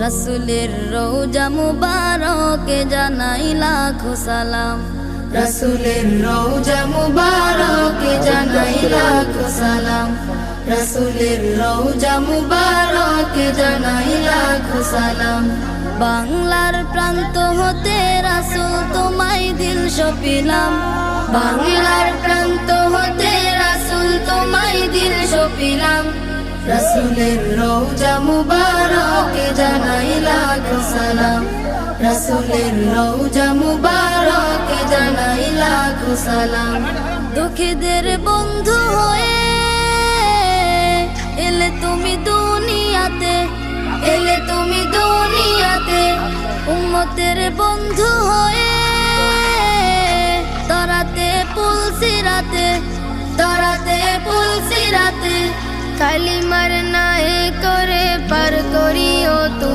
রাসূলের রওজা মুবারকে জানাই লাখো সালাম। রাসূলের রওজা মুবারকে জানাই লাখো সালাম। রাসূলের রওজা মুবারকে জানাই লাখো সালাম। বাংলার প্রান্ত হতে রাসূল তোমায় দিল সপিলাম। বাংলার প্রান্ত হতে রাসূল তোমায় দিল সপিলাম। রাসূলের রওজা মুবারকে জানাই লাখো সালাম। রাসূলের রওজা মুবারকে জানাই লাখো সালাম। দুঃখীদের বন্ধু হয়ে এলে তুমি দুনিয়াতে, এলে তুমি দুনিয়াতে। উম্মতের বন্ধু হয়ে তরাতে পুলসিরাতে, তরাতে পুলসিরাতে। কালিমার নায়ে করে পার করিও তুমি।